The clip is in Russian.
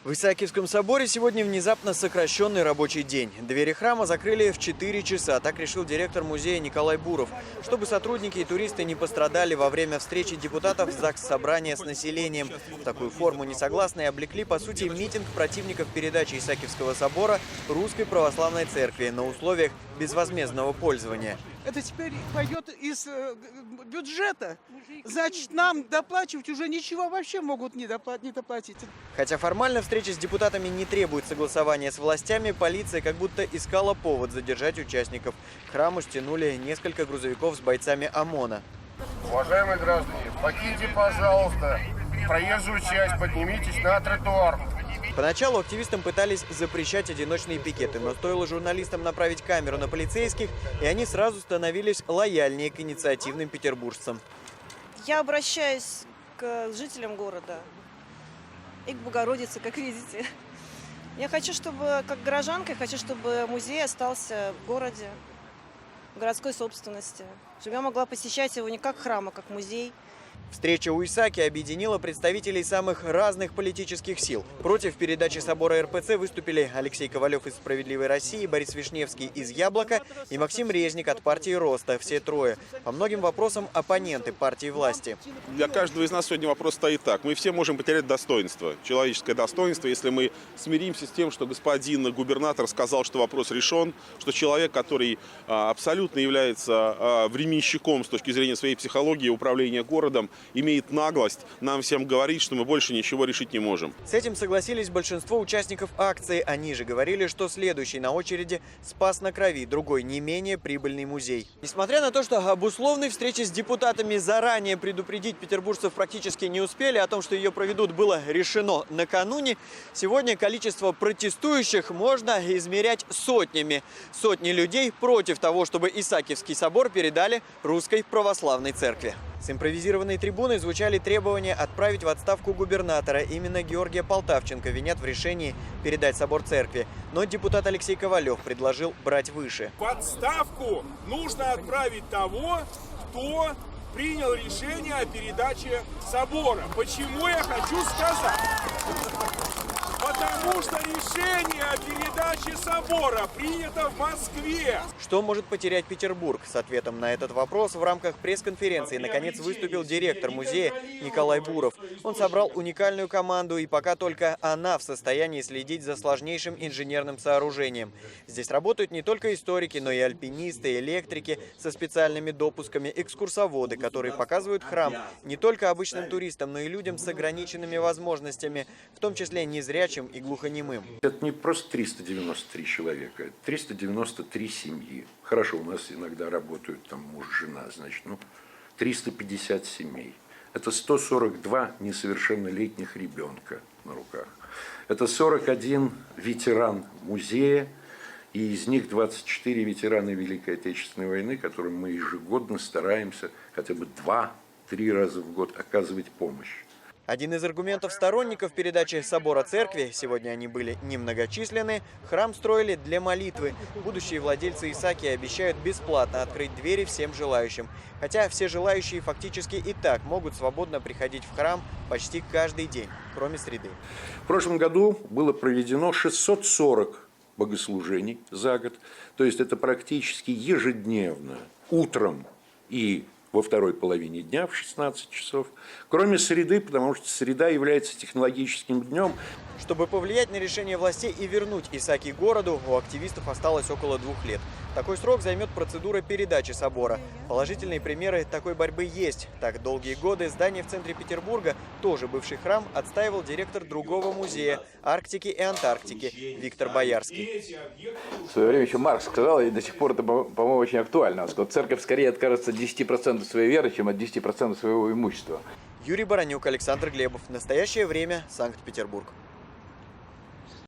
В Исаакиевском соборе сегодня внезапно сокращенный рабочий день. Двери храма закрыли в 4 часа. Так решил директор музея Николай Буров. Чтобы сотрудники и туристы не пострадали во время встречи депутатов ЗАГС-собрания с населением. В такую форму несогласные облекли, по сути, митинг противников передачи Исаакиевского собора Русской Православной Церкви на условиях безвозмездного пользования. Это теперь пойдет из бюджета. Значит, нам доплачивать уже ничего вообще могут не доплатить. Хотя формально встреча с депутатами не требует согласования с властями, полиция как будто искала повод задержать участников. К храму стянули несколько грузовиков с бойцами ОМОНа. Уважаемые граждане, покиньте, пожалуйста, проезжую часть, поднимитесь на тротуар. Поначалу активистам пытались запрещать одиночные пикеты, но стоило журналистам направить камеру на полицейских, и они сразу становились лояльнее к инициативным петербуржцам. Я обращаюсь к жителям города и к Богородице, как видите. Я хочу, чтобы, как горожанка, чтобы музей остался в городе, в городской собственности, чтобы я могла посещать его не как храм, а как музей. Встреча у Исааки объединила представителей самых разных политических сил. Против передачи собора РПЦ выступили Алексей Ковалев из «Справедливой России», Борис Вишневский из «Яблока» и Максим Резник от партии «Роста». Все трое. По многим вопросам оппоненты партии власти. Для каждого из нас сегодня вопрос стоит так. Мы все можем потерять достоинство, человеческое достоинство, если мы смиримся с тем, что господин губернатор сказал, что вопрос решен, что человек, который абсолютно является временщиком с точки зрения своей психологии управления городом, имеет наглость нам всем говорить, что мы больше ничего решить не можем. С этим согласились большинство участников акции. Они же говорили, что следующий на очереди «Спас на крови», другой не менее прибыльный музей. Несмотря на то, что об условной встрече с депутатами заранее предупредить петербуржцев практически не успели, о том, что ее проведут, было решено накануне, сегодня количество протестующих можно измерять сотнями. Сотни людей против того, чтобы Исаакиевский собор передали Русской Православной Церкви. С импровизированной трибуны звучали требования отправить в отставку губернатора. Именно Георгия Полтавченко винят в решении передать собор церкви. Но депутат Алексей Ковалев предложил брать выше. В отставку нужно отправить того, кто принял решение о передаче собора. Почему я хочу сказать? Потому что решение о передаче собора принято в Москве. Что может потерять Петербург? С ответом на этот вопрос в рамках пресс-конференции наконец выступил директор музея Николай Буров. Он собрал уникальную команду, и пока только она в состоянии следить за сложнейшим инженерным сооружением. Здесь работают не только историки, но и альпинисты, электрики со специальными допусками, экскурсоводы, которые показывают храм не только обычным туристам, но и людям с ограниченными возможностями, в том числе незрячим и глухонемым. Это не просто 393 человека, это 393 семьи. Хорошо, у нас иногда работают там муж, жена, значит, 350 семей. Это 142 несовершеннолетних ребенка на руках. Это 41 ветеран музея, и из них 24 ветераны Великой Отечественной войны, которым мы ежегодно стараемся хотя бы 2-3 раза в год оказывать помощь. Один из аргументов сторонников передачи собора церкви, сегодня они были немногочисленны, храм строили для молитвы. Будущие владельцы Исааки обещают бесплатно открыть двери всем желающим. Хотя все желающие фактически и так могут свободно приходить в храм почти каждый день, кроме среды. В прошлом году было проведено 640 богослужений за год. То есть это практически ежедневно, утром и во второй половине дня в 16 часов, кроме среды, потому что среда является технологическим днем. Чтобы повлиять на решение властей и вернуть Исааки городу, у активистов осталось около 2 лет. Такой срок займет процедура передачи собора. Положительные примеры такой борьбы есть. Так, долгие годы здание в центре Петербурга, тоже бывший храм, отстаивал директор другого музея – Арктики и Антарктики Виктор Боярский. В свое время еще Маркс сказал, и до сих пор это, по-моему, очень актуально, что церковь скорее откажется от 10% своей веры, чем от 10% своего имущества. Юрий Баранюк, Александр Глебов. Настоящее время. Санкт-Петербург.